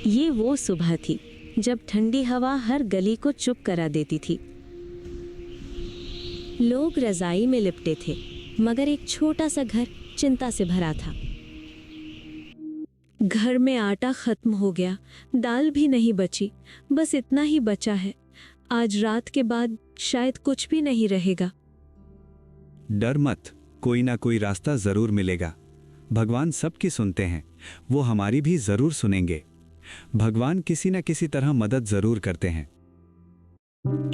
ये वो सुबह थी जब ठंडी हवा हर गली को चुप करा देती थी। लोग रजाई में लिपटे थे, मगर एक छोटा सा घर चिंता से भरा था। घर में आटा खत्म हो गया, दाल भी नहीं बची, बस इतना ही बचा है। आज रात के बाद शायद कुछ भी नहीं रहेगा। डर मत, कोई ना कोई रास्ता जरूर मिलेगा। भगवान सबकी सुनते हैं, वो हमारी भी जरूर सुनेंगे। भगवान किसी न किसी तरह मदद जरूर करते हैं।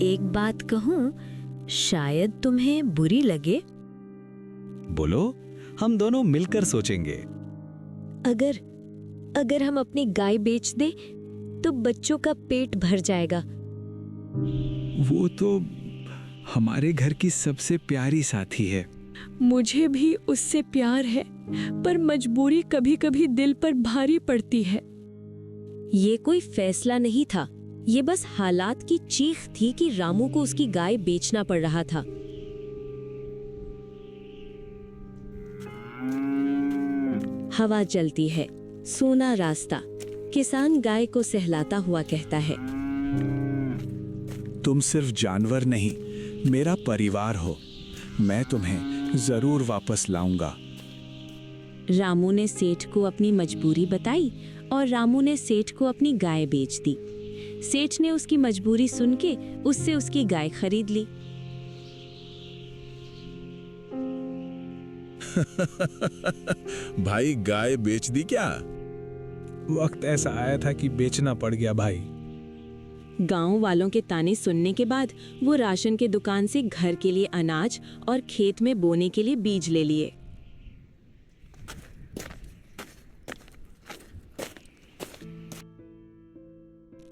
एक बात कहूं, शायद तुम्हें बुरी लगे। बोलो, हम दोनों मिलकर सोचेंगे। अगर हम अपनी गाय बेच दें तो बच्चों का पेट भर जाएगा। वो तो हमारे घर की सबसे प्यारी साथी है। मुझे भी उससे प्यार है, पर मजबूरी कभी-कभी दिल पर भारी पड़ती है। ये कोई फैसला नहीं था, ये बस हालात की चीख थी कि रामू को उसकी गाय बेचना पड़ रहा था। हवा चलती है, सूना रास्ता। किसान गाय को सहलाता हुआ कहता है, तुम सिर्फ जानवर नहीं, मेरा परिवार हो। मैं तुम्हें जरूर वापस लाऊंगा। रामू ने सेठ को अपनी मजबूरी बताई और रामू ने सेठ को अपनी गाय बेच दी। सेठ ने उसकी मजबूरी सुन के उससे उसकी गाय खरीद ली। भाई, गाय बेच दी क्या? वक्त ऐसा आया था कि बेचना पड़ गया भाई। गांव वालों के ताने सुनने के बाद वो राशन के दुकान से घर के लिए अनाज और खेत में बोने के लिए बीज ले लिए।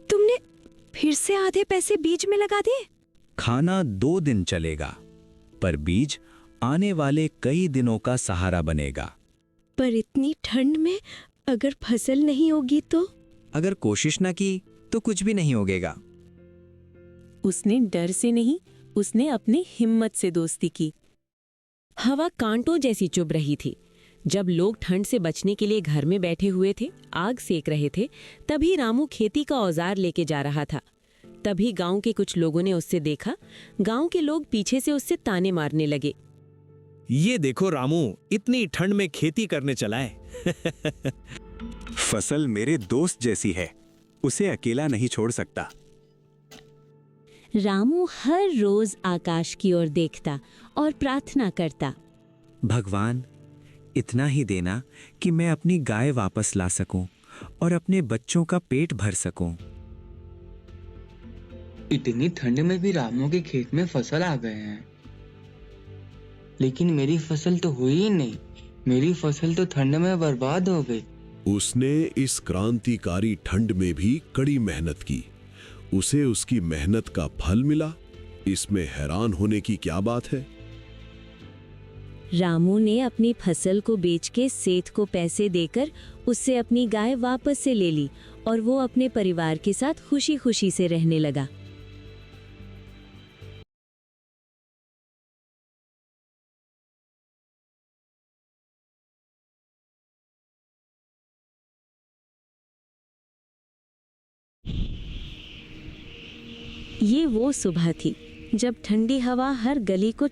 तुमने फिर से आधे पैसे बीज में लगा दिए? खाना 2 दिन चलेगा, पर बीज आने वाले कई दिनों का सहारा बनेगा। पर इतनी ठंड में अगर फसल नहीं होगी तो? अगर कोशिश न की तो कुछ भी नहीं होगेगा। उसने डर से नहीं, उसने अपनी हिम्मत से दोस्ती की। हवा कांटों जैसी चुभ रही थी। जब लोग ठंड से बचने के लिए घर में बैठे हुए थे, आग सेक रहे थे, तभी रामू खेती का औजार लेके जा रहा था। तभी गांव के कुछ लोगों ने उससे देखा। गांव के लोग पीछे से उससे ताने मारने लगे। ये देखो रामू, इतनी ठंड में खेती करने चला है। फसल मेरे दोस्त जैसी है, उसे अकेला नहीं छोड़ सकता। रामू हर रोज आकाश की ओर देखता और प्रार्थना करता, भगवान, इतना ही देना कि मैं अपनी गाय वापस ला सकूं और अपने बच्चों का पेट भर सकूं। इतनी ठंड में भी रामू के खेत में फसल आ गए हैं, लेकिन मेरी फसल तो हुई ही नहीं। मेरी फसल तो ठंड में बर्बाद हो गई। उसने इस क्रांतिकारी ठंड में भी कड़ी मेहनत की, उसे उसकी मेहनत का फल मिला। इसमें हैरान होने की क्या बात है? रामू ने अपनी फसल को बेच के सेठ को पैसे देकर उससे अपनी गाय वापस से ले ली और वो अपने परिवार के साथ खुशी-खुशी से रहने लगा। ये वो सुबह थी जब ठंडी हवा हर गली को